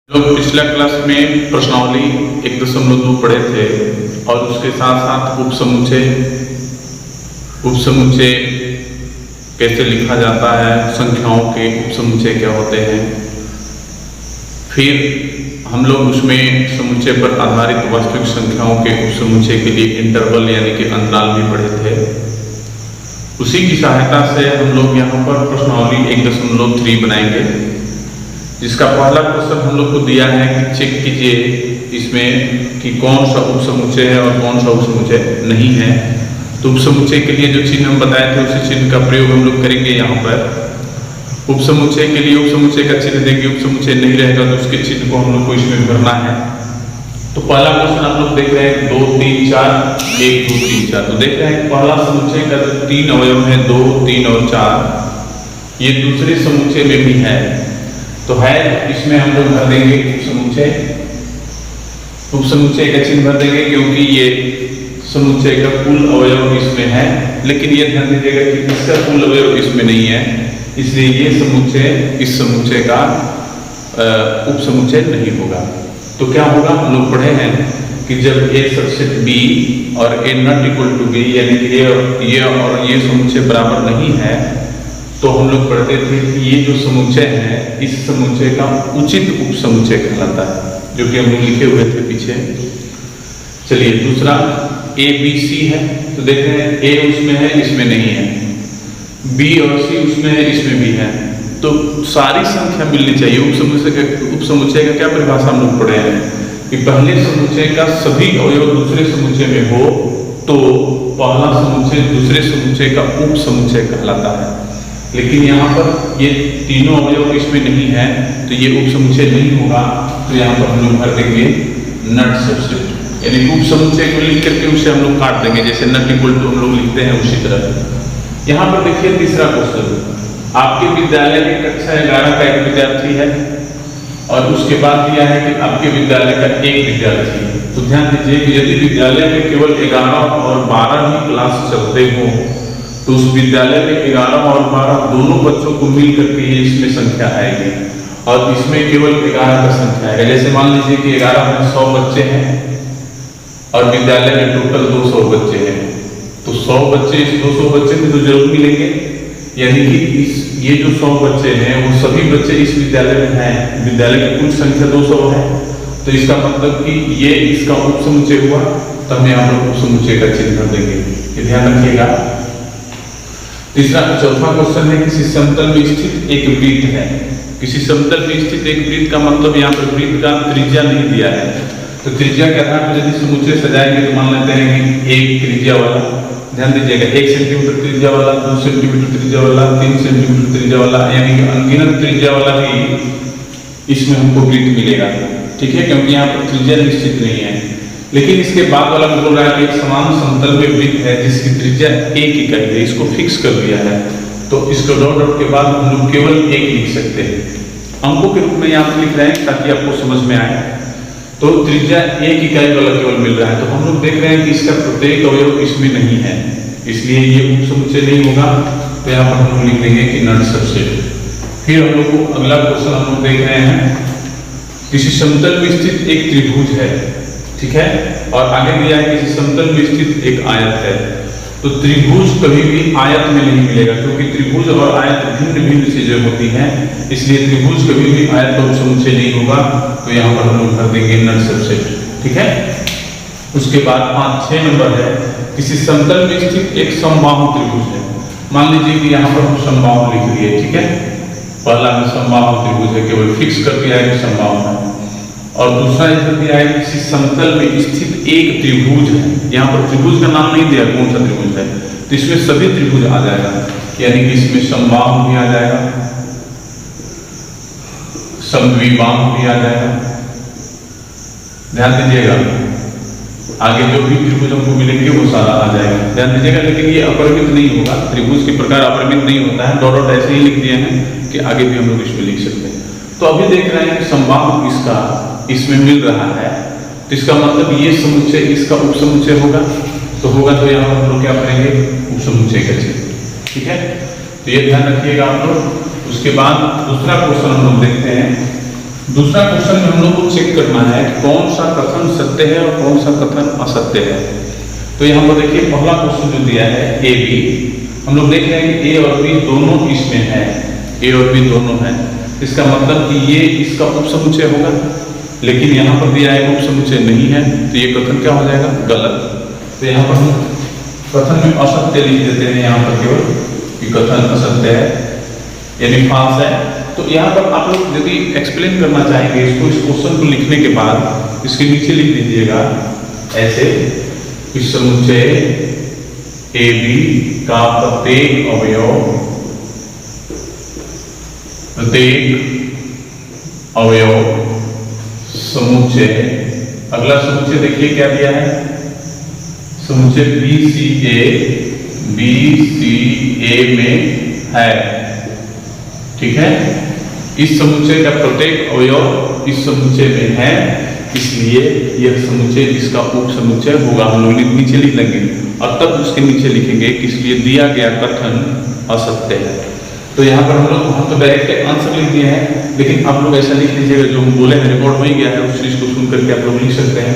लोग पिछला क्लास में प्रश्नावली 1.2 पढ़े थे और उसके साथ साथ उपसमुच्चय कैसे लिखा जाता है, संख्याओं के उपसमुच्चय क्या होते हैं। फिर हम लोग उसमें समुच्चय पर आधारित वास्तविक संख्याओं के उपसमुच्चय के लिए इंटरवल यानी कि अंतराल भी पढ़े थे। उसी की सहायता से हम लोग यहाँ पर प्रश्नावली 1.3 बनाएंगे, जिसका पहला क्वेश्चन हम लोग को दिया है कि चेक कीजिए इसमें कि कौन सा उपसमुच्चय है और कौन सा उपसमुच्चय नहीं है। तो उपसमुच्चय के लिए जो चिन्ह हम बताए थे उसी चिन्ह का प्रयोग हम लोग करेंगे यहाँ पर। उपसमुच्चय के लिए उपसमुच्चय का चिन्ह देंगे, उपसमुच्चय नहीं रहेगा तो उसके चिन्ह को हम लोग को इसमें भरना है। तो पहला क्वेश्चन आप लोग देख रहे हैं 2 3 4 1 2 3 4। तो देख रहे हैं पहला समुच्चय का जो 3 अवयव है 2 3 और 4, ये दूसरे समुच्चय में भी है। तो है इसमें हम लोग भर देंगे उपसमुच्चय का चिन्ह भर देंगे, क्योंकि ये समुच्चय का कुल अवयव इसमें है। लेकिन ये ध्यान दीजिएगा कि इसका कुल अवयव इसमें नहीं है, इसलिए ये समुच्चय इस समुच्चय का उपसमुच्चय नहीं होगा। तो क्या होगा, हम लोग पढ़े हैं कि जब A सबसेट B और A not equal to B यानी कि ये और ये समुच्चय बराबर नहीं है, तो हम लोग पढ़ते थे कि ये जो समुच्चय है इस समुच्चय का उचित उपसमुच्चय कहलाता है, जो कि हम लोग लिखे हुए थे पीछे। चलिए दूसरा A B C है। तो देख रहे हैं A उसमें है, इसमें नहीं है, B और C उसमें है, इसमें भी है। तो सारी संख्या मिलनी चाहिए। उपसमुच्चय का क्या परिभाषा हम लोग पढ़े हैं कि पहले समुच्चय का सभी अवयव दूसरे समुच्चय में हो तो पहला समुच्चय दूसरे समुच्चय का उपसमुच्चय कहलाता है। लेकिन यहाँ पर ये तीनों अवयव इसमें नहीं है तो ये उपसमुच्चय नहीं होगा। तो यहाँ पर हम लोग भर देंगे नट सबसेट, यानी उपसमुच्चय को लिख करके उसे हम लोग काट देंगे, जैसे नट इक्वल टू हम लोग लिखते हैं उसी तरह। यहाँ पर देखिए तीसरा क्वेश्चन, आपके विद्यालय की कक्षा 11 का एक विद्यार्थी है और उसके बाद दिया है कि आपके विद्यालय का एक विद्यार्थी है। तो ध्यान दीजिए कि यदि विद्यालय में केवल 11 और 12 ही क्लास चलते हों तो उस विद्यालय में 11 और 12 दोनों बच्चों को मिल करके ये इसमें संख्या आएगी और इसमें केवल 11 का संख्या आएगा। जैसे मान लीजिए कि 11 में 100 बच्चे हैं और विद्यालय में टोटल 200 बच्चे हैं, तो 100 बच्चे इस 200 बच्चे में तो जरूर मिलेंगे, यानी कि ये जो 100 बच्चे हैं वो सभी बच्चे इस विद्यालय में हैं। विद्यालय की कुल संख्या 200 है, तो इसका मतलब कि ये इसका उपसमुच्चय हुआ। तो हम यहाँ पर उपसमुच्चय का चिन्ह कर देंगे, ये ध्यान रखिएगा। चौथा क्वेश्चन है किसी समतल में स्थित एक वृत्त है। किसी समतल में स्थित एक वृत्त का मतलब यहाँ पर वृत्त का त्रिज्या नहीं दिया है। तो त्रिज्या के आधार पर यदि समुच्चय सजाएंगे तो मान लेते हैं कि एक त्रिज्या वाला, ध्यान दीजिएगा 1 सेंटीमीटर त्रिज्या वाला, 2 सेंटीमीटर त्रिज्या वाला, 3 सेंटीमीटर त्रिज्या वाला, यानी कि अनगिनत त्रिज्या वाला ही इसमें हमको वृत्त मिलेगा। ठीक है, क्योंकि यहाँ पर त्रिज्या निश्चित नहीं है। लेकिन इसके बाद वाला बोल रहा है कि एक समान समतल में वृत्त है जिसकी त्रिज्या 1 इकाई है, इसको फिक्स कर दिया है। तो इसको डॉट के बाद हम लोग केवल 1 लिख सकते हैं, अंकों के रूप में यहाँ पर लिख रहे हैं ताकि आपको समझ में आए। तो त्रिज्या 1 इकाई वाला केवल मिल रहा है। तो हम लोग देख रहे हैं कि इसका प्रत्येक अवयव इसमें नहीं है, इसलिए ये उपसमुच्चय नहीं होगा। तो यहाँ पर हम लोग लिख देंगे कि नट सबसेट। फिर हम लोग को अगला क्वेश्चन हम लोग देख रहे हैं, किसी समतल में स्थित एक त्रिभुज है, ठीक है, और आगे दिया है किसी समतल में स्थित एक आयत है। तो त्रिभुज कभी भी आयत में नहीं मिलेगा, क्योंकि त्रिभुज और आयत भिन्न भिन्न चीजें होती हैं, इसलिए त्रिभुज कभी भी आयत का उपसमुच्चय नहीं होगा। तो यहाँ पर हम लोग भर देंगे नट सबसेट। ठीक है, उसके बाद 5-6 नंबर है, किसी समतल में स्थित एक समबाहु त्रिभुज है। मान लीजिए कि यहाँ पर हम समबाहु लिख दिए, ठीक है, पहला में समबाहु त्रिभुज है, केवल फिक्स कर दिया है कि समबाहु है। और दूसरा इधर दिया है किसी समतल में स्थित एक त्रिभुज है। यहाँ पर त्रिभुज का नाम नहीं दिया कौन सा त्रिभुज है, तो इसमें सभी त्रिभुज आ जाएगा, यानी कि इसमें समबाहु भी आ जाएगा, समद्विबाहु भी आ जाएगा। ध्यान दीजिएगा, आगे जो भी त्रिभुज हमको मिलेंगे वो सारा आ जाएगा, ध्यान दीजिएगा। लेकिन ये अपरिमित नहीं होगा, त्रिभुज के प्रकार अपरिमित नहीं होता है। डॉट ऐसे ही लिख दिए हैं कि आगे भी हम लोग इसमें लिख सकते हैं। तो अभी देख रहे हैं समबाहु इसका इसमें मिल रहा है, तो इसका मतलब ये समुच्चय इसका उपसमुच्चय होगा। तो होगा तो यहाँ हम लोग क्या करेंगे, उपसमुच्चय का चिन्ह। ठीक है, तो ये ध्यान रखिएगा आप लोग। उसके बाद दूसरा क्वेश्चन हम लोग देखते हैं, दूसरा क्वेश्चन में हम लोग को चेक करना है कि कौन सा कथन सत्य है और कौन सा कथन असत्य है। तो यहाँ पर देखिए पहला क्वेश्चन जो दिया है ए बी, हम लोग देख रहे हैं कि ए और बी दोनों इसमें है, ए और बी दोनों है, इसका मतलब कि ये इसका उपसमुच्चय होगा, लेकिन यहाँ पर दिया है उपसमुच्चय नहीं है, तो ये कथन क्या हो जाएगा? गलत। तो यहाँ पर हम कथन में असत्य लिख देते हैं, यहाँ पर केवल कि कथन असत्य है यानी फॉल्स है। तो यहाँ पर आप लोग यदि एक्सप्लेन करना चाहेंगे इसको, इस क्वेश्चन को लिखने के बाद इसके नीचे लिख दीजिएगा ऐसे, इस समुच्चय ए बी का प्रत्येक अवयव समुच्चय, अगला समुच्चय देखिए क्या दिया है, समुच्चय बी सी ए में है, ठीक है। इस समुच्चय का प्रत्येक अवयव इस समुच्चय में है, इसलिए यह समुच्चय इसका उप समुच्चय होगा। हम लोग नीचे लिख लेंगे और तब उसके नीचे लिखेंगे कि इसलिए दिया गया कथन असत्य है। तो यहाँ पर हम तो डायरेक्ट आंसर लिख दिए हैं, लेकिन आप लोग ऐसा लिख लीजिएगा जो हम बोले हैं रिकॉर्ड हो ही गया है, उस चीज को सुन करके आप लोग लिख सकते हैं।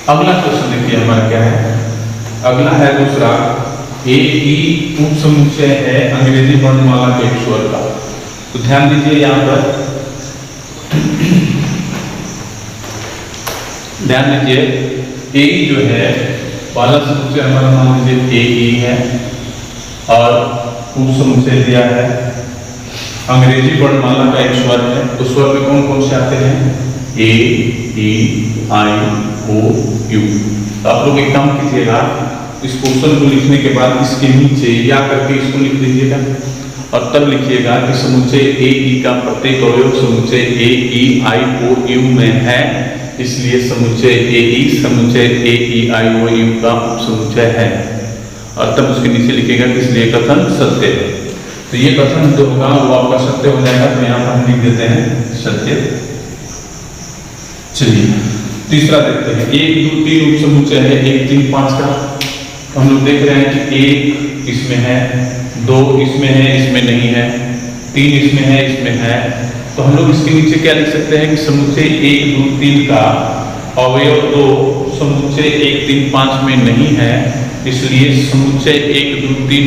अगला क्वेश्चन देखिए हमारा क्या है, अगला है दूसरा, ए ई उप समुच्चय है अंग्रेजी वर्णमाला के एक स्वर का। तो ध्यान दीजिए यहाँ पर, ध्यान दीजिए ए ई जो है पहला समुच्चय हमारा मान लीजिए ए ई है और उप समुच्चय दिया है अंग्रेजी वर्णमाला का एक स्वर है। तो स्वर में कौन कौन से आते हैं? ए ई आई ओ यू। तो आप लोग एक काम कीजिएगा, इस क्वेश्चन को लिखने के बाद इसके नीचे या करके इसको लिख दीजिएगा और तब लिखिएगा कि समुच्चय ए ई का प्रत्येक अवयव समुच्चय ए ई आई ओ यू में है, इसलिए समुच्चय ए ई समुच्चय ए ई आई ओ यू का उपसमुच्चय है, और तब उसके नीचे लिखिएगा कि इसलिए कथन सत्य है। तो ये कथन जो होगा वो आपका सत्य हो जाएगा, तो यहाँ पर हम लिख देते हैं सत्य। चलिए तीसरा देखते हैं, 1 2 3 उपसमुच्चय है 1 3 5 का। हम लोग देख रहे हैं कि 1 इसमें है, 2 इसमें है, इसमें नहीं है, 3 इसमें है, इसमें है। तो हम लोग इसके नीचे क्या लिख सकते हैं कि समुच्चय 1 2 3 का अवयव 2 समुच्चय 1 3 5 में नहीं है, इसलिए समुच्चय 1 2 3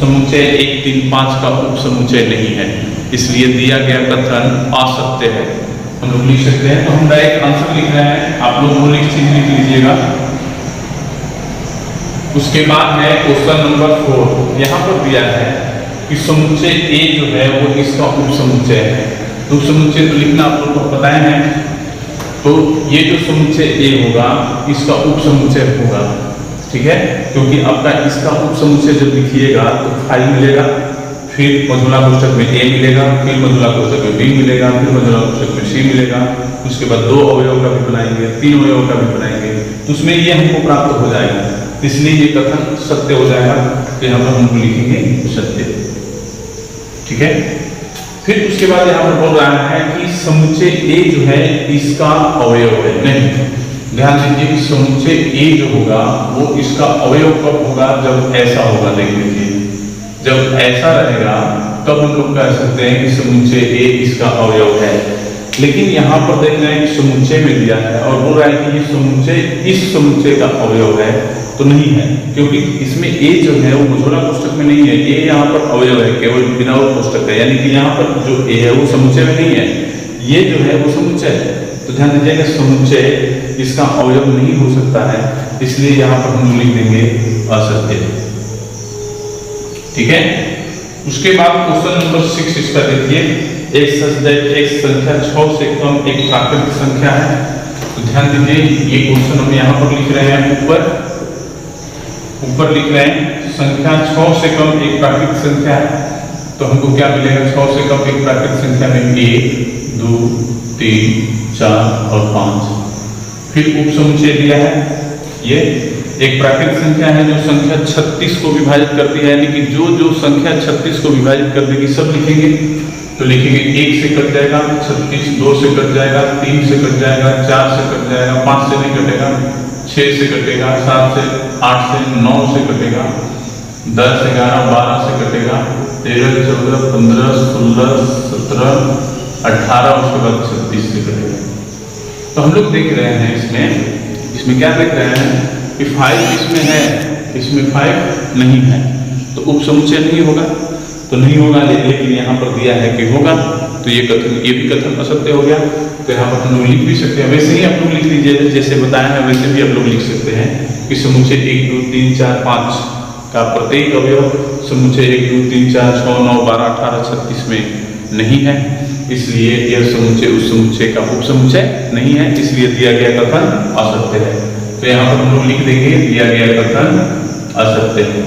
समुच्चय 1 3 5 का उपसमुच्चय नहीं है, इसलिए दिया गया कथन असत्य है। हम लोग लिख सकते हैं। तो हम डायरेक्ट आंसर लिख रहे हैं, आप लोग वो लिख लीजिएगा। उसके बाद है क्वेश्चन नंबर 4, यहाँ पर दिया है कि समुच्चय ए जो है वो इसका उपसमुच्चय है। तो उपसमुच्चय तो लिखना आप लोग को पता है, तो ये जो समुच्चय ए होगा इसका उपसमुच्चय होगा, ठीक है, क्योंकि आपका इसका उपसमुच्चय जब लिखिएगा तो 5 मिलेगा, फिर मधुला कोष्ठक में ए मिलेगा, फिर मधुला कोष्ठक में बी मिलेगा, फिर मधुला कोष्ठक में सी मिलेगा, उसके बाद 2 अवयव का भी बनाएंगे, 3 अवयव का भी बनाएंगे, तो उसमें ये हमको प्राप्त हो जाएगा, इसलिए ये कथन सत्य हो जाएगा। तो यहाँ पर हम लिखेंगे सत्य, ठीक है। फिर उसके बाद यहाँ पर बोल रहा है कि समुच्चय ए जो है इसका अवयव है, नहीं, ध्यान दीजिए कि समुच्चय ए जो होगा वो इसका अवयव कब होगा? जब ऐसा होगा, देख लीजिए, जब ऐसा रहेगा तब हम लोग कह सकते हैं कि समुच्चय ए इसका अवयव है। लेकिन यहाँ पर देख रहे हैं कि समुच्चय में दिया है और बोल रहा है कि ये समुच्चय इस समुच्चय का अवयव है, तो नहीं है, क्योंकि इसमें ए जो है वो मझोला कोष्ठक में नहीं है, ए यहाँ पर अवयव है, केवल बिना कोष्ठक है, यानी कि यहाँ पर जो ए है वो समुच्चय में नहीं है, ये जो है वो समुच्चय है। तो ध्यान दीजिएगा समुच्चय इसका अवयव नहीं हो सकता है, इसलिए यहाँ पर हम लिख देंगे असत्य, ठीक है। उसके बाद क्वेश्चन नंबर 6 इसका देखिए, एक संख्या 6 से कम एक प्राकृतिक संख्या है। तो ध्यान दीजिए ये क्वेश्चन हम यहाँ पर लिख रहे हैं, ऊपर लिख रहे हैं संख्या 6 से कम एक प्राकृतिक संख्या है। तो हमको क्या मिलेगा? 6 से कम एक प्राकृतिक संख्या में 1 2 3 4 और 5। फिर उपसमुच्चय दिया है, ये एक प्राकृतिक संख्या है जो संख्या 36 को विभाजित करती है, यानी कि जो संख्या 36 को विभाजित कर देगी सब लिखेंगे। तो लिखेंगे 1 से कट जाएगा 36, 2 से कट जाएगा, 3 से कट जाएगा, 4 से कट जाएगा, 5 से नहीं कटेगा, 6 से कटेगा, 7 से 8 से 9 से कटेगा, 10 11 12 से कटेगा, 13 14 15 16 17 18 उसके बाद 36 लिख रहे हैं। तो हम लोग देख रहे हैं इसमें क्या देख रहे हैं कि 5 इसमें है, इसमें 5 नहीं है, तो उप समुच्चय नहीं होगा, तो नहीं होगा। लेकिन यहाँ पर दिया है कि होगा, तो ये भी कथन असत्य हो गया। तो यहाँ पर हम लोग लिख भी सकते हैं, वैसे ही आप लोग लिख लीजिए जैसे बताया है, वैसे भी आप लोग लिख सकते हैं कि समुच्चय 1 2 3 4 5 का प्रत्येक अवयव समुच्चय 1 2 3 4 6 9 12 18 36 में नहीं है, इसलिए यह समुच्चय उस समुच्चय का उप समुच्चय नहीं है, इसलिए दिया गया कथन असत्य है। तो यहाँ पर हम लोग लिख देंगे दिया गया कथन असत्य है।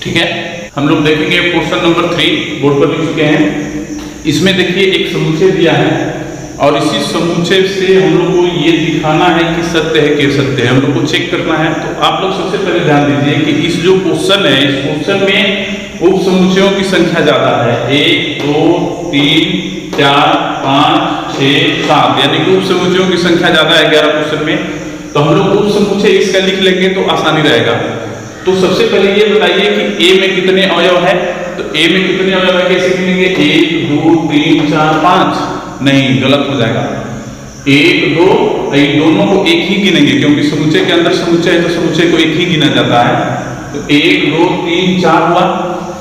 ठीक है, हम लोग देखेंगे क्वेश्चन नंबर 3 बोर्ड पर लिख चुके हैं। इसमें देखिए एक समुच्चय दिया है और इसी समुच्चय से हम लोग को ये दिखाना है कि सत्य है कि असत्य है, हम लोग को चेक करना है। तो आप लोग सबसे पहले ध्यान दीजिए कि इस जो क्वेश्चन है, इस क्वेश्चन में उप समुच्चयों की संख्या ज्यादा है, 1 2 3 4 5 6 7, यानी कि उप समुच्चयों की संख्या ज्यादा है 11 क्वेश्चन में। तो हम लोग उप समुच्चय इसका लिख लेंगे तो आसानी रहेगा। तो सबसे पहले ये बताइए कि ए में कितने अवयव है, तो ए में कितने अवयव है कैसे गिनेंगे, 1 2 3 4 5, नहीं गलत हो जाएगा, 1 2, इन दोनों को एक ही गिनेंगे क्योंकि समुच्चय के अंदर समुच्चय है तो समुच्चय को एक ही गिना जाता है। तो 1 2 3 4 हुआ,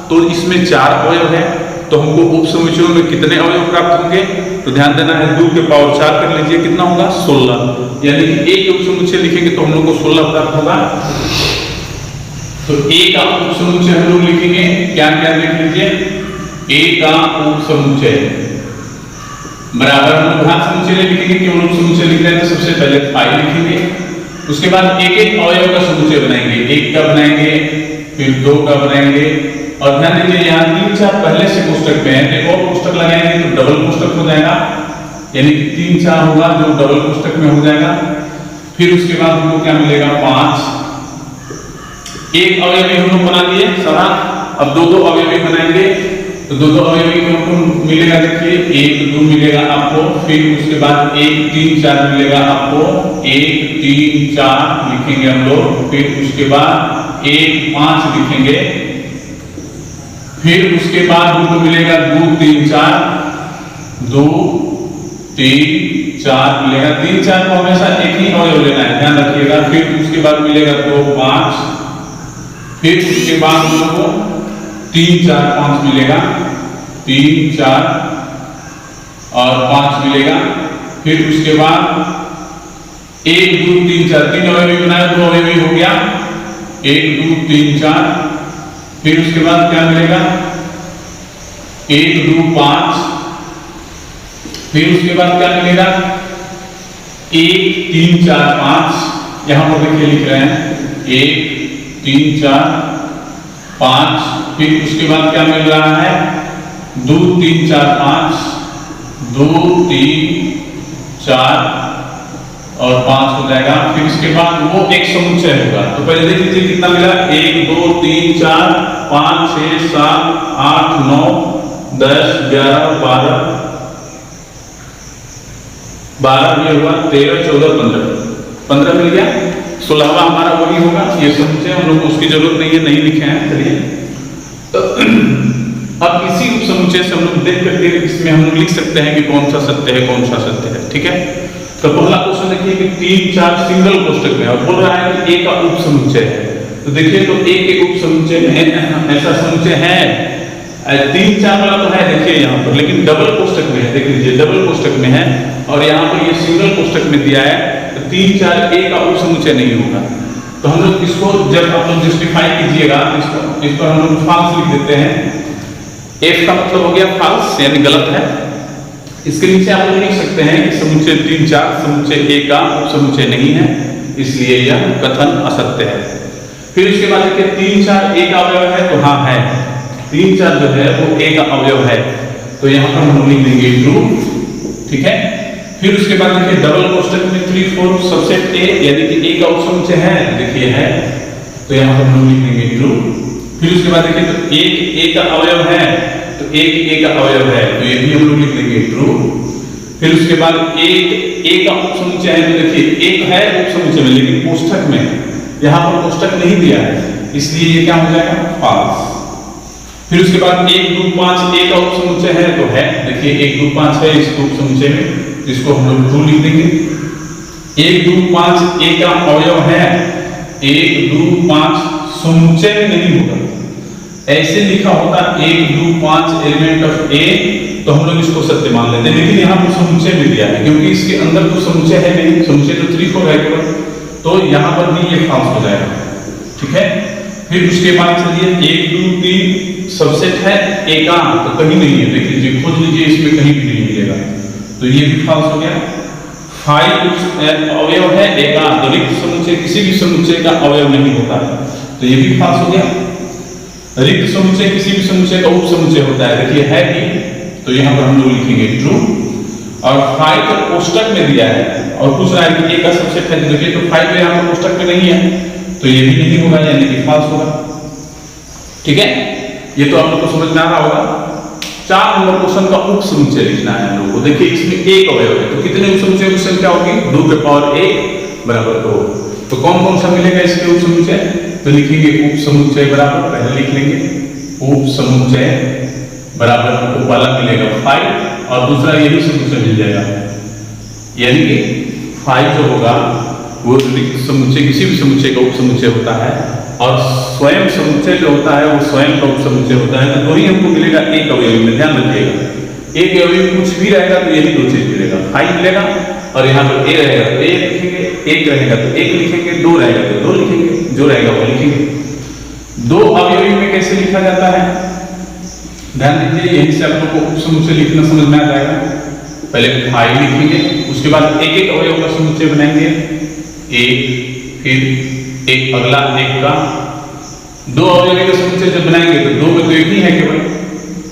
तो इसमें 4 अवयव है, तो हमको उप समुच्चयों में कितने अवयव प्राप्त होंगे, तो ध्यान देना है 2 के पावर 4 कर लीजिए, कितना होगा 16, यानी कि एक उप समुच्चय लिखेंगे तो हम लोग को 16 प्राप्त होगा। तो ए का उप समुच्चय हम लोग लिखेंगे, क्या क्या लिख लीजिए, ए का उप समुच्चय बराबर हम लोग घात समुच्चय लिखेंगे, क्यों उप समुच्चय लिख रहे हैं तो सबसे पहले 5 लिखेंगे, उसके बाद एक एक अवयव का समुच्चय बनाएंगे, 1 का बनाएंगे, फिर 2 का बनाएंगे, और ध्यान दीजिए यहाँ 3 4 पहले से कोष्टक में है, एक और कोष्टक लगाएंगे तो डबल कोष्टक हो जाएगा, यानी कि 3 4 होगा जो डबल कोष्टक में हो जाएगा। फिर उसके बाद हमको क्या मिलेगा 5, एक अवयवी हम लोग बना लिए सारा, अब 2 2 अवयवी बनाएंगे, तो 2 2 अवयवी को मिलेगा, देखिए 1 2 मिलेगा आपको, फिर उसके बाद 1 3 4 मिलेगा आपको, 1 3 4 लिखेंगे हम लोग, फिर उसके बाद 1 5 लिखेंगे, फिर उसके बाद हमको मिलेगा 2 3 4 2 3 4 मिलेगा, 3 4 को हमेशा एक ही अवयव लेना है, ध्यान रखिएगा। फिर उसके बाद मिलेगा 2 5, फिर उसके बाद हम लोग को 3 4 5 मिलेगा, 3 4 और 5 मिलेगा, फिर उसके बाद 1 2 3 4 3 अवयवी बनाया, 2 अवयवी हो गया, 1 2 3 4, फिर उसके बाद क्या मिलेगा 1 2 5, फिर उसके बाद क्या मिलेगा 1 3 4 5, यहां पर देखिए लिख रहे हैं 1 3 4 5, फिर उसके बाद क्या मिल रहा है 2 3 4 5, 2 3 4 और 5 हो जाएगा। फिर इसके बाद वो एक समुच्चय होगा, तो पहले देख लीजिए कितना मिला, 1 2 3 4 5 6 7 8 9 10 11 12 ये हुआ 13 14 15 मिल गया, 16वां हमारा वही होगा, ये समुच्चय हम लोग को उसकी जरूरत नहीं है, नहीं लिखे हैं। चलिए तो अब इसी उप समुच्चय से हम लोग देख करके इसमें हम लोग लिख सकते हैं कि कौन सा सत्य है कौन सा असत्य है। ठीक है, तो पहला क्वेश्चन देखिए कि 3 4 सिंगल कोष्टक में और बोल रहा है कि ए का उप समुच्चय है, तो देखिए तो ए के उप समुच्चय में ऐसा समुच्चय है, 3 4 वाला तो है देखिए यहाँ पर, लेकिन डबल कोष्टक में है, देख लीजिए डबल कोष्टक में है, और यहाँ पर ये सिंगल कोष्टक में दिया है, तो 3 4 ए का उप समुच्चय नहीं होगा। तो हम लोग इसको जब आप लोग जस्टिफाई कीजिएगा इस पर हम लोग फॉल्स लिख देते हैं, एफ का मतलब हो गया फॉल्स यानी गलत है। इसके नीचे आप लोग लिख सकते हैं कि समुच्चय 3 4 समुच्चय ए का उप समुच्चय नहीं है, इसलिए यह कथन असत्य है। फिर उसके बाद देखिए 3 4 ए का अवयव है, तो हाँ है, 3 4 जो है वो ए का अवयव है, तो यहाँ पर हम लोग लिख देंगे ट्रू। ठीक है, फिर उसके बाद देखिए डबल कोष्टक में 3 4 सबसेट ए यानी कि ए का उप समुच्चय है, देखिए है, तो यहाँ पर हम लोग लिख देंगे ट्रू। फिर उसके बाद देखिए तो एक ए का अवयव है, तो एक ए का अवयव है, तो ये भी हम लोग लिख देंगे ट्रू। फिर उसके बाद एक ए का उप समुच्चय है, तो देखिए एक है उप समुच्चय में लेकिन कोष्टक में, यहाँ पर कोष्टक नहीं दिया है, इसलिए ये क्या हो जाएगा फॉल्स। फिर उसके बाद 1 2 5 एक उप समुच्चय है तो है, देखिए 1 2 5 है इस उप समुच्चय में, इसको हम लोग 2 लिख देंगे। 1 2 5 ए का अवयव है, 1 2 5 समुच्चय में नहीं होगा, ऐसे लिखा होता 1 2 5 एलिमेंट ऑफ ए तो हम लोग इसको सत्य मान लेते हैं, लेकिन यहाँ पर समुच्चय में दिया है क्योंकि इसके अंदर तो समुच्चय है नहीं, समुच्चय तो 3 4 है केवल, तो यहाँ पर भी ये फॉल्स हो जाएगा, ठीक है। फिर उसके बाद चलिए 1 2 3 सबसेट है एकांक तो कहीं नहीं है, देख लीजिए खोज लीजिए, इसमें कहीं भी नहीं मिलेगा, तो ये भी फॉल्स हो गया। 5 अवयव है एकांक, रिक्त समुच्चय किसी भी समुच्चय का अवयव नहीं होता है, तो ये भी फॉल्स हो गया। रिक्त समुच्चय किसी भी समुच्चय का उप समुच्चय होता है, देखिए है भी, तो यहाँ पर हम लोग लिखेंगे ट्रू। और 5 को कोष्टक में दिया है और पूछ रहा है कि ए का सबसेट है, देखिए तो 5 यहाँ पर कोष्टक में नहीं है, तो ये भी नहीं होगा, यानी कि फॉल्स होगा, ठीक है। ये तो आप लोग को समझ में आ रहा होगा। 4 नंबर क्वेश्चन का उप समुच्चय लिखना है हम लोग को, देखिए इसमें एक अवयव है तो कितने उप समुच्चय की संख्या होगी, 2 के पावर 1 बराबर 2, तो कौन कौन सा मिलेगा इसके उप समुच्चय, तो लिखेंगे उप समुच्चय बराबर, पहले लिख लेंगे उप समुच्चय बराबर उप वाला मिलेगा 5 और दूसरा यही समुच्चय मिल जाएगा, यानी कि 5 जो होगा वो समुच्चय किसी भी समुच्चय का उप समुच्चय होता है और स्वयं समुच्चय जो होता है वो स्वयं का उप समुच्चय होता है, तो वही हमको मिलेगा एक अवयवी में, ध्यान रखिएगा। एक अवयवी कुछ भी रहेगा तो यही 2 चीज मिलेगा, 5 मिलेगा और यहाँ पर ए रहेगा तो 1 लिखेंगे, 1 रहेगा तो 1 लिखेंगे, 2 रहेगा तो 2 लिखेंगे, जो रहेगा वो लिखेंगे। 2 अवयवी में कैसे लिखा जाता है, ध्यान दीजिए, यही से आप लोग को उप समुच्चय लिखना समझ में आ जाएगा। पहले 5 लिखेंगे, उसके बाद एक एक अवयव का समुच्चय बनाएंगे, 1 फिर एक अगला 1 का, 2 अवयवी का समुच्चय जब बनाएंगे तो 2 में तो एक ही है केवल,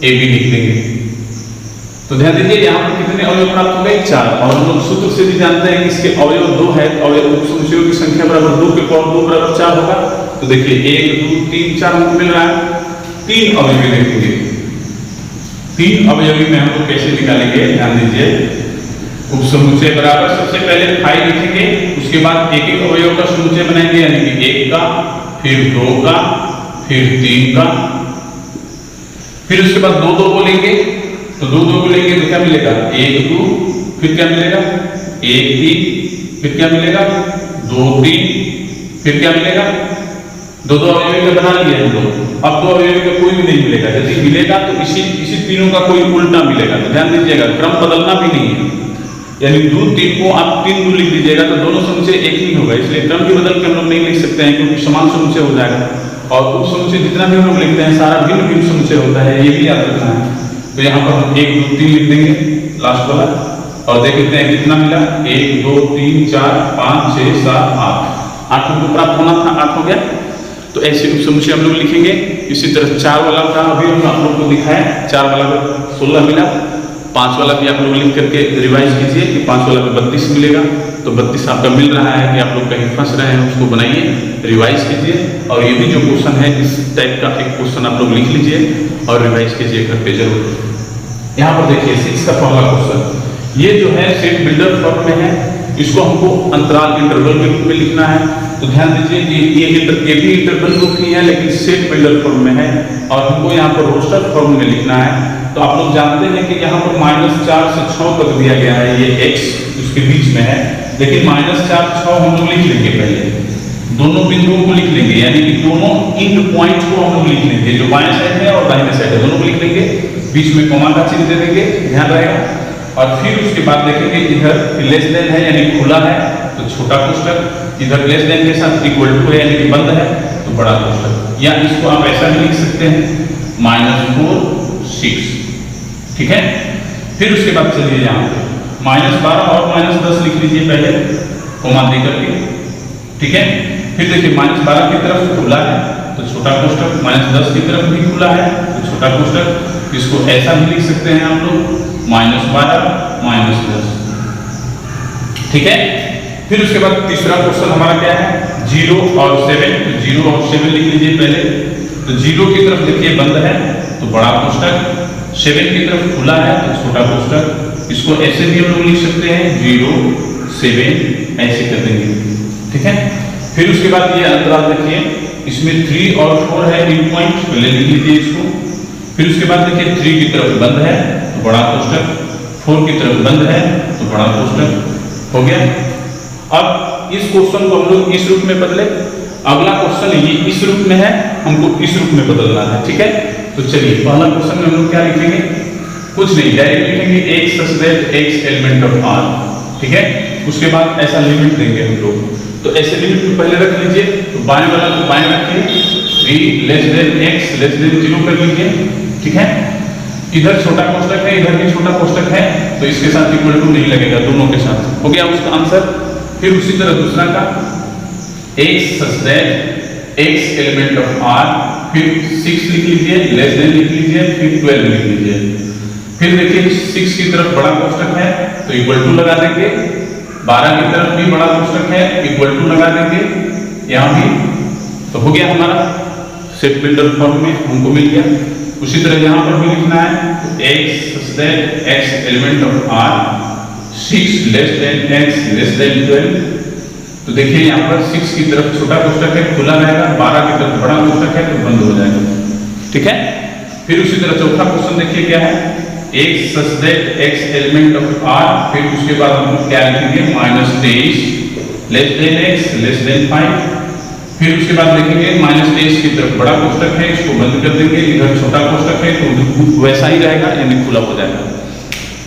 ए भी लिख देंगे। तो ध्यान दीजिए यहाँ पर कितने अवयव प्राप्त हो गए, 4, और हम लोग सूत्र से भी जानते हैं कि इसके अवयव 2 है, अवयव उप समुच्चयों की संख्या बराबर 2 के पावर 2 बराबर 4 होगा, तो देखिए 1 2 3 4 हमको मिल रहा है। 3 अवयवी देखेंगे, 3 अवयवी में हम लोग कैसे निकालेंगे, ध्यान दीजिए, उप समुच्चय बराबर सबसे पहले 5 लिखेंगे, उसके बाद एक एक अवयव का समुच्चय बनाएंगे, यानी कि 1 का, फिर 2 का, फिर 3 का, फिर उसके बाद 2 2 को लेंगे, तो 2 2 को लेंगे तो क्या मिलेगा, 1 2, फिर क्या मिलेगा 1 3, फिर क्या मिलेगा 2 3, फिर क्या मिलेगा 2 2 अवयवी का बना लिया हम लोग। अब 2 अवयवी का कोई भी नहीं मिलेगा, यदि मिलेगा तो इसी तीनों का कोई उल्टा मिलेगा, तो ध्यान दीजिएगा क्रम बदलना भी नहीं है, यानी 2 3 को आप 3 2 लिख लीजिएगा तो दोनों समुच्चय एक ही होगा, इसलिए क्रम भी बदल के हम लोग नहीं लिख सकते हैं क्योंकि समान समुच्चय हो जाएगा। और उप समुच्चय जितना भी हम लोग लिखते हैं सारा भिन्न भिन्न समुच्चय होता है, ये भी याद रखना है। तो यहाँ पर हम 1 2 3 लिख देंगे लास्ट वाला, और देख लेते हैं कितना मिला, 1 2 3 4 5 6 7 8 हमको प्राप्त होना था, 8 हो गया। तो ऐसे उप समुच्चय हम लोग लिखेंगे। इसी तरह 4 वाला का अभी हम आप लोग को दिखाएं, 4 वाला का 16 मिला, 5 वाला भी आप लोग लिख करके रिवाइज कीजिए कि 5 वाला में 32 मिलेगा, तो 32 आपका मिल रहा है कि आप लोग कहीं फंस रहे हैं, उसको बनाइए, रिवाइज कीजिए। और ये भी जो क्वेश्चन है इस टाइप का एक क्वेश्चन आप लोग लिख लीजिए और रिवाइज कीजिए घर पे जरूर। यहाँ पर देखिए 6 का पहला क्वेश्चन, ये जो है सेट बिल्डर फॉर्म में है, इसको हमको अंतराल इंटरवल के रूप में लिखना है। तो ध्यान दीजिए कि ये भी इंटरवल रूप ही है लेकिन सेट बिल्डर फॉर्म में है, और हमको यहाँ पर रोस्टर फॉर्म में लिखना है। तो आप लोग जानते हैं कि यहाँ पर -4 से 6 तक दिया गया है, ये x उसके बीच में है, लेकिन -4 6 हम लोग लिख लेंगे, पहले दोनों बिंदुओं को लिख लेंगे, यानी कि दोनों इंड पॉइंट को हम लोग लिख लेंगे, जो बाएं साइड है और दाहिने साइड है दोनों को लिख लेंगे, बीच में कॉमा का चिन्ह दे देंगे, ध्यान रहेगा। और फिर उसके बाद देखेंगे इधर लेस देन है यानी खुला है तो छोटा कोष्टक, इधर लेस देन के साथ इक्वल टू है यानी कि बंद है तो बड़ा कोष्टक, या इसको आप ऐसा भी लिख सकते हैं -4 6, ठीक है। फिर उसके बाद चलिए यहाँ पे -12 और -10 लिख लीजिए पहले कोमा दे करके, ठीक है। फिर देखिए -12 की तरफ खुला है तो छोटा कोष्टक, -10 की तरफ भी खुला है तो छोटा कोष्टक, इसको ऐसा भी लिख सकते हैं हम लोग -12 -10, ठीक है। फिर उसके बाद तीसरा क्वेश्चन हमारा क्या है, 0 और 7, तो 0 और 7 लिख लीजिए पहले। तो 0 की तरफ देखिए बंद है तो बड़ा कोष्टक, 7 की तरफ खुला है तो छोटा कोष्टक, इसको ऐसे भी हम लोग लिख सकते हैं 0 7 ऐसे कर देंगे, ठीक है। फिर उसके बाद ये अंतराल देखिए, इसमें 3 और 4 है इंड पॉइंट, पहले लिख लीजिए इसको। फिर उसके बाद देखिए 3 की तरफ बंद है तो बड़ा कोष्टक, 4 की तरफ बंद है तो बड़ा कोष्टक हो गया। अब इस क्वेश्चन को हम लोग इस रूप में बदले, अगला क्वेश्चन ये इस रूप में है, हमको इस रूप में बदलना है, ठीक है। तो चलिए पहला क्वेश्चन में हम लोग क्या लिखेंगे, कुछ नहीं, डायरेक्ट लिखेंगे x such that x element of r, ठीक है। उसके बाद ऐसा लिमिट देंगे हम लोग, तो ऐसे लिमिट को पहले रख लीजिए, तो बाएं वाला को बाएं रखिए, 3 less than x less than 0 कर लीजिए, ठीक है। इधर छोटा कोष्टक है, इधर भी छोटा कोष्टक है, तो इसके साथ इक्वल टू नहीं लगेगा, दोनों के साथ हो गया उसका आंसर। फिर उसी तरह दूसरा का x such that x element of r, फिर 6 लिख लीजिए, लेस देन लिख लीजिए, फिर 12 लिख लीजिए। फिर देखिए 6 की तरफ बड़ा कोष्टक है तो इक्वल टू लगा देंगे, 12 की तरफ भी बड़ा कोष्टक है, इक्वल टू लगा देंगे, यहाँ भी, तो हो गया हमारा सेट बिल्डर फॉर्म में हमको मिल गया। उसी तरह यहाँ पर भी लिखना है, तो x such that x element of r, 6 less than x less than 12, तो देखिए यहाँ पर 6 की तरफ छोटा कोष्टक है खुला रहेगा, 12 की तरफ बड़ा कोष्टक है तो बंद हो जाएगा, ठीक है। फिर उसी तरह चौथा क्वेश्चन देखिए क्या है, x such that x element of r, फिर उसके बाद हम लोग क्या लिखेंगे, -23 less than x less than 5, फिर उसके बाद देखेंगे -23 की तरफ बड़ा कोष्टक है, इसको बंद कर देंगे, इधर छोटा कोष्टक है तो वैसा ही रहेगा, यानी खुला हो जाएगा।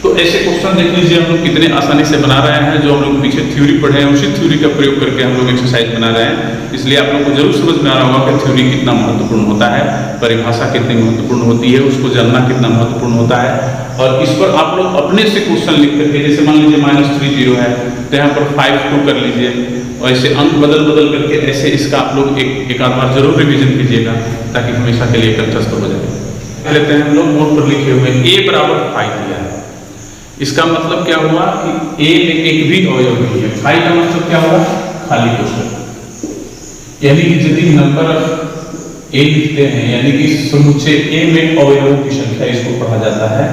तो ऐसे क्वेश्चन देख लीजिए हम लोग कितने आसानी से बना रहे हैं, जो हम लोग पीछे थ्योरी पढ़े हैं उसी थ्योरी का प्रयोग करके हम लोग एक्सरसाइज बना रहे हैं। इसलिए आप लोग को जरूर समझ में आ रहा होगा कि थ्योरी कितना महत्वपूर्ण होता है, परिभाषा कितनी महत्वपूर्ण होती है, उसको जानना कितना महत्वपूर्ण होता है। और इस पर आप लोग अपने से क्वेश्चन लिख करके, जैसे मान लीजिए -30 है तो यहाँ पर 5 कर लीजिए, और ऐसे अंक बदल बदल करके ऐसे इसका आप लोग एक आध बार जरूर रिविजन कीजिएगा, ताकि हमेशा के लिए कंठस्थ हो जाए। लेते हैं हम लोग बोर्ड पर लिखे हुए a बराबर 5 दिया है, इसका मतलब क्या हुआ कि a में एक भी अवयव नहीं है, 5 का मतलब क्या हुआ, खाली कोष्टक। यानी कि यदि नंबर ऑफ a लिखते हैं, यानी कि समुच्चय a में अवयवों की संख्या, इसको पढ़ा जाता है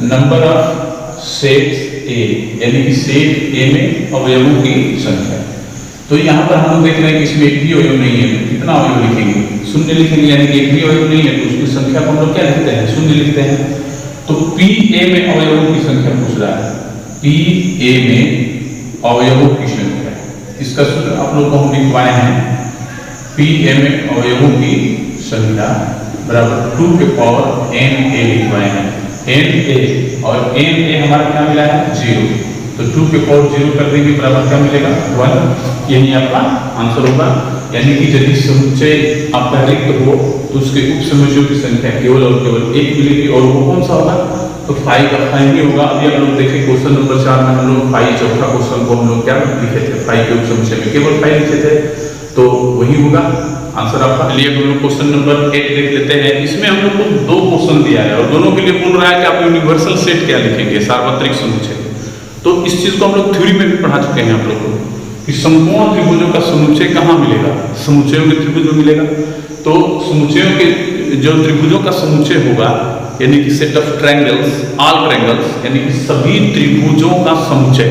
नंबर ऑफ सेट्स a, यानी कि सेट a में अवयवों की संख्या। तो यहाँ पर हम लोग देख रहे हैं कि इसमें एक भी अवयव नहीं है, तो कितना अवयव लिखेंगे, शून्य लिखेंगे, यानी कि एक भी अवयव नहीं है तो उसकी संख्या को हम लोग क्या लिखते हैं, शून्य लिखते हैं। तो P A में अवयवों की संख्या पूछ रहा है, P A में अवयवों की संख्या, इसका सूत्र आप लोग को हम लिखवाए हैं, P A में अवयवों की संख्या बराबर 2 के पावर n a लिखवाए हैं, n a, और n a हमारा क्या मिला है, 0, तो 2 के पावर 0 कर देंगे बराबर क्या मिलेगा, 1। यही आपका आंसर होगा। यानी कि यदि समुच्चय आपका रिक्त हो तो उसके उप समुच्चयों की संख्या केवल और केवल 1 मिलेगी, और वो कौन सा होगा, तो 5 का 5 ही होगा। अभी हम लोग देखें क्वेश्चन नंबर 4 में हम लोग 5 चौथा क्वेश्चन को हम लोग क्या लिखे थे, 5 के उप समुच्चय में केवल 5 लिखे थे, तो वही होगा आंसर आपका। चलिए हम लोग क्वेश्चन नंबर 8 देख लेते हैं। इसमें हम लोग को 2 क्वेश्चन दिया है और दोनों के लिए बोल रहा है कि आप यूनिवर्सल सेट क्या लिखेंगे, सार्वत्रिक समुच्चय। तो इस चीज को हम लोग थ्योरी में भी पढ़ा चुके हैं आप लोग को कि संपूर्ण त्रिभुजों का समुच्चय कहाँ मिलेगा, समुच्चयों के त्रिभुज में मिलेगा। तो समुच्चयों के जो त्रिभुजों का समुच्चय होगा, यानी कि set of triangles, all triangles, यानी कि सभी त्रिभुजों का समुच्चय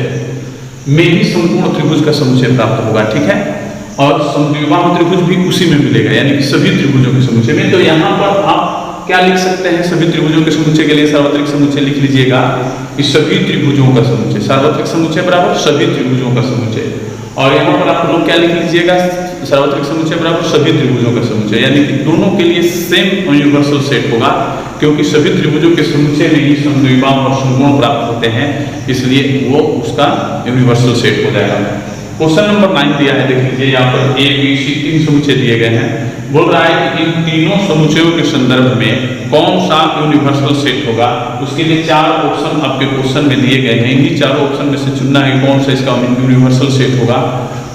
में ही संपूर्ण त्रिभुज का समुच्चय प्राप्त होगा, ठीक है। और समद्विबाहु त्रिभुज भी उसी में मिलेगा, यानी कि सभी त्रिभुजों के समुच्चय में। तो यहाँ पर आप क्या लिख सकते हैं, सभी त्रिभुजों के समुच्चय के लिए सार्वत्रिक समुच्चय लिख लीजिएगा कि सभी त्रिभुजों का समुच्चय, सार्वत्रिक समुच्चय बराबर सभी त्रिभुजों का समुच्चय। और यहाँ पर आप लोग क्या लिख लीजिएगा, सार्वत्रिक समुच्चय बराबर सभी त्रिभुजों का समुच्चय, यानी कि दोनों के लिए सेम यूनिवर्सल सेट होगा, क्योंकि सभी त्रिभुजों के समुच्चय में ही समद्विबाहु और समकोण प्राप्त होते हैं, इसलिए वो उसका यूनिवर्सल सेट हो जाएगा। क्वेश्चन नंबर 9 दिया है, देख लीजिए यहाँ पर A B C 3 समुच्चय दिए गए हैं। बोल रहा है कि इन तीनों समुच्चयों के संदर्भ में कौन सा यूनिवर्सल सेट होगा। उसके लिए 4 ऑप्शन आपके क्वेश्चन में दिए गए हैं, इन्हीं 4 ऑप्शन में से चुनना है कौन सा इसका यूनिवर्सल सेट होगा।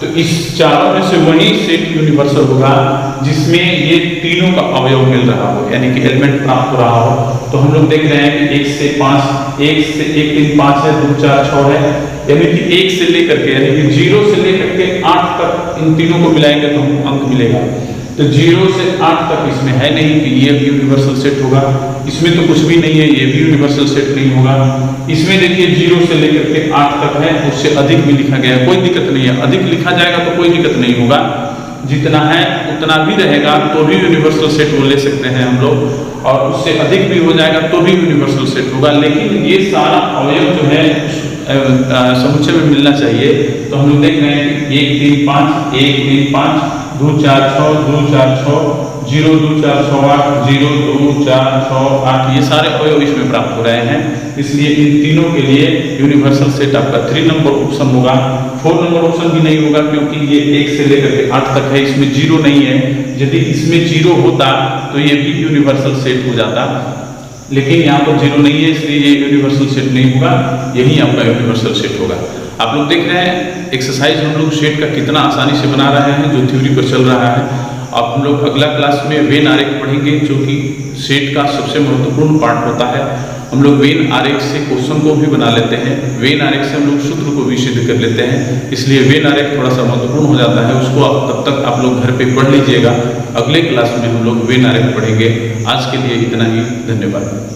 तो इस चारों में से वही सेट यूनिवर्सल होगा जिसमें ये तीनों का अवयव मिल रहा हो, यानी कि एलिमेंट प्राप्त हो रहा हो। तो हम लोग देख रहे हैं कि 1 से 5, 1 से 1 3 5 है, 2 4 6 है, यानी कि 1 से लेकर के, यानी कि 0 से लेकर के 8 तक इन तीनों को मिलाएंगे तो हमको अंक मिलेगा। तो 0 से 8 तक इसमें है नहीं कि ये यूनिवर्सल सेट होगा, इसमें तो कुछ भी नहीं है, ये भी यूनिवर्सल सेट नहीं होगा। इसमें देखिए 0 से लेकर के 8 तक है, उससे अधिक भी लिखा गया है, कोई दिक्कत नहीं है, अधिक लिखा जाएगा तो कोई दिक्कत नहीं होगा। जितना है उतना भी रहेगा तो भी यूनिवर्सल सेट वो ले सकते हैं हम लोग, और उससे अधिक भी हो जाएगा तो भी यूनिवर्सल सेट होगा। लेकिन ये सारा अवयव जो है समुच्चय में मिलना चाहिए। तो हम लोग देख रहे हैं कि 1 3 5 1 3 5 2 4 6 2 4 6 0 2 4 6 8 0 2 4 6 8 ये सारे अवयव इसमें प्राप्त हो रहे हैं। इसलिए इन तीनों के लिए यूनिवर्सल सेट आपका 3 नंबर ऑप्शन होगा। 4 नंबर ऑप्शन भी नहीं होगा क्योंकि ये 1 से लेकर के 8 तक है, इसमें 0 नहीं है। यदि इसमें 0 होता तो ये भी यूनिवर्सल सेट हो जाता, लेकिन यहाँ पर 0 नहीं है इसलिए ये यूनिवर्सल सेट नहीं होगा, यही आपका यूनिवर्सल सेट होगा। आप लोग देख रहे हैं एक्सरसाइज हम लोग सेट का कितना आसानी से बना रहे हैं जो थ्योरी पर चल रहा है। अब हम लोग अगला क्लास में वेन आरेख पढ़ेंगे जो कि सेट का सबसे महत्वपूर्ण पार्ट होता है। हम लोग वेन आरेख से क्वेश्चन को भी बना लेते हैं, वेन आरेख से हम लोग सूत्र को भी सिद्ध कर लेते हैं, इसलिए वेन आरेख थोड़ा सा महत्वपूर्ण हो जाता है। उसको आप तब तक आप लोग घर पे पढ़ लीजिएगा। अगले क्लास में हम लोग वेन आरेख पढ़ेंगे। आज के लिए इतना ही, धन्यवाद।